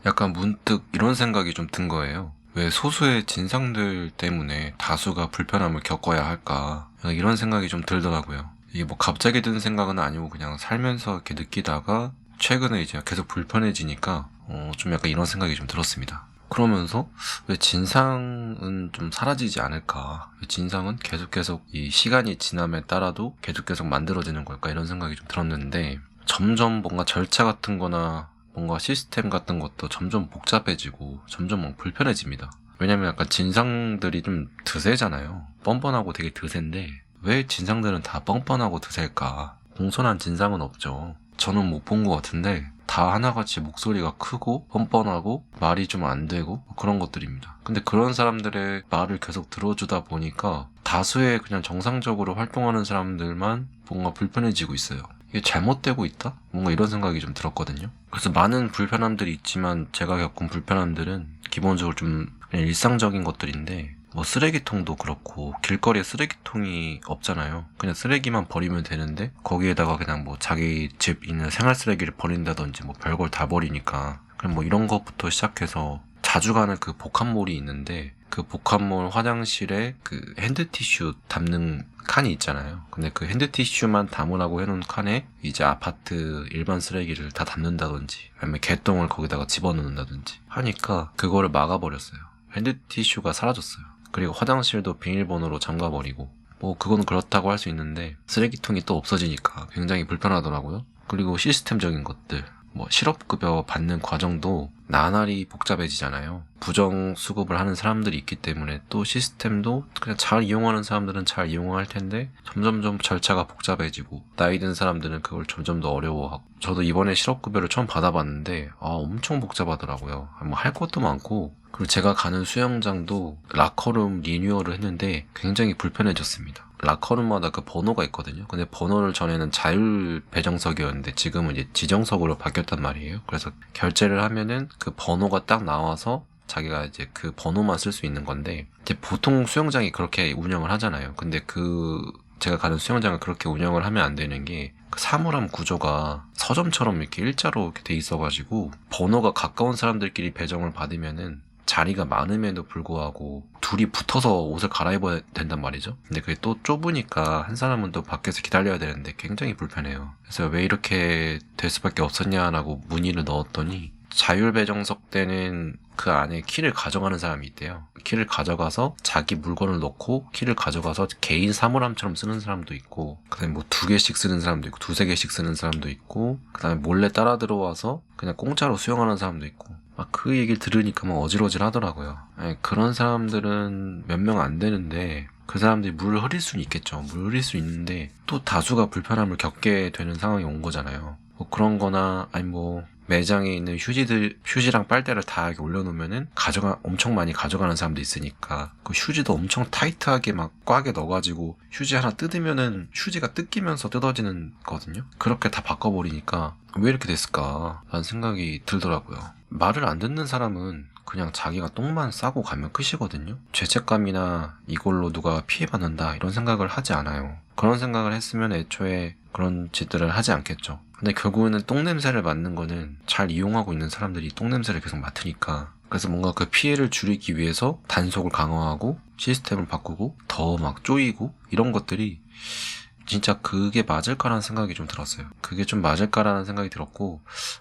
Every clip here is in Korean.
약간 문득 이런 생각이 좀 든 거예요. 왜 소수의 진상들 때문에 다수가 불편함을 겪어야 할까? 이런 생각이 좀 들더라고요. 이게 뭐 갑자기 든 생각은 아니고 그냥 살면서 이렇게 느끼다가 최근에 이제 계속 불편해지니까 좀 약간 이런 생각이 좀 들었습니다. 그러면서 왜 진상은 좀 사라지지 않을까? 왜 진상은 계속 이 시간이 지남에 따라도 계속 만들어지는 걸까? 이런 생각이 좀 들었는데 점점 뭔가 절차 같은 거나 뭔가 시스템 같은 것도 점점 복잡해지고 점점 불편해집니다. 왜냐면 약간 진상들이 좀 드세잖아요. 뻔뻔하고 되게 드세인데 왜 진상들은 다 뻔뻔하고 드세일까? 공손한 진상은 없죠. 저는 못 본 것 같은데 다 하나같이 목소리가 크고 뻔뻔하고 말이 좀 안 되고 그런 것들입니다. 근데 그런 사람들의 말을 계속 들어주다 보니까 다수의 그냥 정상적으로 활동하는 사람들만 뭔가 불편해지고 있어요. 이게 잘못되고 있다? 뭔가 이런 생각이 좀 들었거든요. 그래서 많은 불편함들이 있지만 제가 겪은 불편함들은 기본적으로 좀 그냥 일상적인 것들인데 뭐 쓰레기통도 그렇고 길거리에 쓰레기통이 없잖아요. 그냥 쓰레기만 버리면 되는데 거기에다가 그냥 뭐 자기 집 있는 생활 쓰레기를 버린다든지 뭐 별걸 다 버리니까 그럼 뭐 이런 것부터 시작해서 자주 가는 그 복합몰이 있는데 그 복합몰 화장실에 그 핸드티슈 담는 칸이 있잖아요. 근데 그 핸드티슈만 담으라고 해놓은 칸에 이제 아파트 일반 쓰레기를 다 담는다든지 아니면 개똥을 거기다가 집어넣는다든지 하니까 그거를 막아버렸어요. 핸드티슈가 사라졌어요. 그리고 화장실도 비밀번호로 잠가버리고 뭐 그건 그렇다고 할 수 있는데 쓰레기통이 또 없어지니까 굉장히 불편하더라고요. 그리고 시스템적인 것들 뭐 실업급여 받는 과정도 나날이 복잡해지잖아요. 부정수급을 하는 사람들이 있기 때문에 또 시스템도 그냥 잘 이용하는 사람들은 잘 이용할 텐데 점점점 절차가 복잡해지고 나이 든 사람들은 그걸 점점 더 어려워하고 저도 이번에 실업급여를 처음 받아봤는데 엄청 복잡하더라고요. 뭐 할 것도 많고 그리고 제가 가는 수영장도 라커룸 리뉴얼을 했는데 굉장히 불편해졌습니다. 라커룸마다 그 번호가 있거든요. 근데 번호를 전에는 자율 배정석이었는데 지금은 이제 지정석으로 바뀌었단 말이에요. 그래서 결제를 하면은 그 번호가 딱 나와서 자기가 이제 그 번호만 쓸 수 있는 건데 이제 보통 수영장이 그렇게 운영을 하잖아요. 근데 제가 가는 수영장은 그렇게 운영을 하면 안 되는 게 그 사물함 구조가 서점처럼 이렇게 일자로 이렇게 돼 있어가지고 번호가 가까운 사람들끼리 배정을 받으면은 자리가 많음에도 불구하고 둘이 붙어서 옷을 갈아입어야 된단 말이죠. 근데 그게 또 좁으니까 한 사람은 또 밖에서 기다려야 되는데 굉장히 불편해요. 그래서 왜 이렇게 될 수밖에 없었냐라고 문의를 넣었더니 자율 배정석 때는 그 안에 키를 가져가는 사람이 있대요. 키를 가져가서 자기 물건을 넣고 키를 가져가서 개인 사물함처럼 쓰는 사람도 있고 그다음에 뭐 2개씩 쓰는 사람도 있고 2-3개씩 쓰는 사람도 있고 그다음에 몰래 따라 들어와서 그냥 공짜로 수영하는 사람도 있고 막 그 얘기를 들으니까 막 어질어질 하더라고요. 아니, 그런 사람들은 몇 명 안 되는데 그 사람들이 물을 흐릴 수는 있겠죠. 물을 흐릴 수 있는데 또 다수가 불편함을 겪게 되는 상황이 온 거잖아요. 뭐 그런 거나 아니 뭐 매장에 있는 휴지랑 빨대를 다 이렇게 올려놓으면은 엄청 많이 가져가는 사람도 있으니까 그 휴지도 엄청 타이트하게 막 꽉에 넣어가지고 휴지 하나 뜯으면은 휴지가 뜯기면서 뜯어지는 거거든요. 그렇게 다 바꿔버리니까 왜 이렇게 됐을까 라는 생각이 들더라고요. 말을 안 듣는 사람은 그냥 자기가 똥만 싸고 가면 끝이거든요. 죄책감이나 이걸로 누가 피해받는다 이런 생각을 하지 않아요. 그런 생각을 했으면 애초에 그런 짓들을 하지 않겠죠. 근데 결국에는 똥냄새를 맡는 거는 잘 이용하고 있는 사람들이 똥냄새를 계속 맡으니까 그래서 뭔가 그 피해를 줄이기 위해서 단속을 강화하고 시스템을 바꾸고 더 막 쪼이고 이런 것들이 진짜 그게 맞을까라는 생각이 좀 들었어요. 그게 좀 맞을까라는 생각이 들었고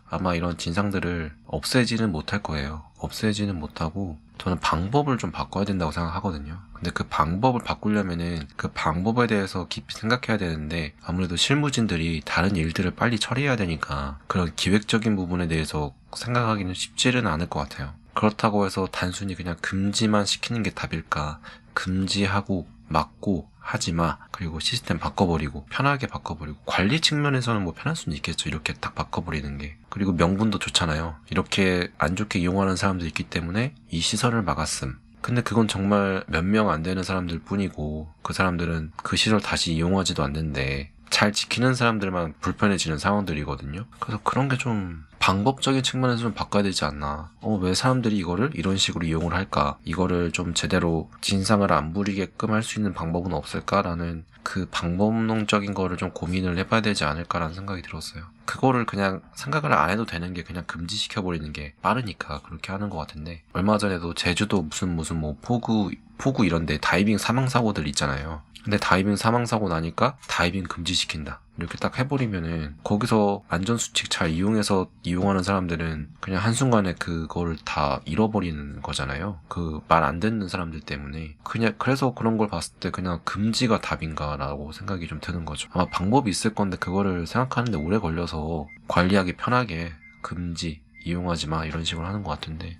아마 이런 진상들을 없애지는 못할 거예요. 없애지는 못하고 저는 방법을 좀 바꿔야 된다고 생각하거든요. 근데 그 방법을 바꾸려면은 그 방법에 대해서 깊이 생각해야 되는데 아무래도 실무진들이 다른 일들을 빨리 처리해야 되니까 그런 기획적인 부분에 대해서 생각하기는 쉽지는 않을 것 같아요. 그렇다고 해서 단순히 그냥 금지만 시키는 게 답일까? 금지하고 막고 하지마. 그리고 시스템 바꿔버리고 편하게 바꿔버리고 관리 측면에서는 뭐 편할 수는 있겠죠. 이렇게 딱 바꿔버리는 게. 그리고 명분도 좋잖아요. 이렇게 안 좋게 이용하는 사람도 있기 때문에 이 시설을 막았음. 근데 그건 정말 몇 명 안 되는 사람들 뿐이고 그 사람들은 그 시설 다시 이용하지도 않는데 잘 지키는 사람들만 불편해지는 상황들이거든요. 그래서 그런 게 좀 방법적인 측면에서 좀 바꿔야 되지 않나. 왜 사람들이 이거를 이런 식으로 이용을 할까? 이거를 좀 제대로 진상을 안 부리게끔 할 수 있는 방법은 없을까라는 그 방법론적인 거를 좀 고민을 해봐야 되지 않을까라는 생각이 들었어요. 그거를 그냥 생각을 안 해도 되는 게 그냥 금지시켜버리는 게 빠르니까 그렇게 하는 것 같은데, 얼마 전에도 제주도 무슨 뭐 포구 이런데 다이빙 사망사고들 있잖아요. 근데 다이빙 사망사고 나니까 다이빙 금지시킨다, 이렇게 딱 해버리면은 거기서 안전수칙 잘 이용하는 사람들은 그냥 한순간에 그거를 다 잃어버리는 거잖아요. 그 말 안 듣는 사람들 때문에. 그냥 그래서 그런 걸 봤을 때 그냥 금지가 답인가라고 생각이 좀 드는 거죠. 아마 방법이 있을 건데 그거를 생각하는데 오래 걸려서 관리하기 편하게 금지, 이용하지 마, 이런 식으로 하는 것 같은데,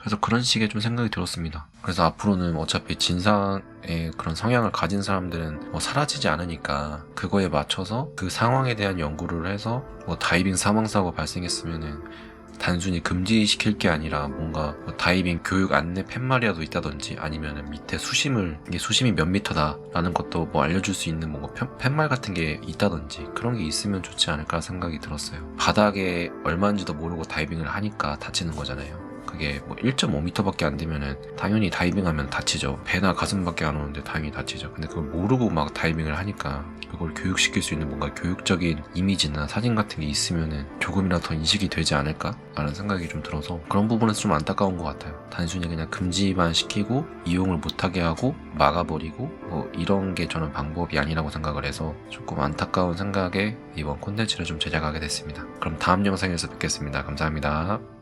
그래서 그런 식의 좀 생각이 들었습니다. 그래서 앞으로는 어차피 진상의 그런 성향을 가진 사람들은 뭐 사라지지 않으니까 그거에 맞춰서 그 상황에 대한 연구를 해서 뭐 다이빙 사망사고 발생했으면은 단순히 금지시킬 게 아니라 뭔가 뭐 다이빙 교육 안내 팻말이라도 있다든지, 아니면은 밑에 이게 수심이 몇 미터다 라는 것도 뭐 알려줄 수 있는 뭔가 팻말 같은 게 있다든지, 그런 게 있으면 좋지 않을까 생각이 들었어요. 바닥에 얼마인지도 모르고 다이빙을 하니까 다치는 거잖아요. 그게 뭐 1.5m밖에 안 되면은 당연히 다이빙하면 다치죠. 배나 가슴밖에 안 오는데 당연히 다치죠. 근데 그걸 모르고 막 다이빙을 하니까 그걸 교육시킬 수 있는 뭔가 교육적인 이미지나 사진 같은 게 있으면은 조금이라도 더 인식이 되지 않을까? 라는 생각이 좀 들어서 그런 부분에서 좀 안타까운 것 같아요. 단순히 그냥 금지만 시키고 이용을 못하게 하고 막아버리고 뭐 이런 게 저는 방법이 아니라고 생각을 해서 조금 안타까운 생각에 이번 콘텐츠를 좀 제작하게 됐습니다. 그럼 다음 영상에서 뵙겠습니다. 감사합니다.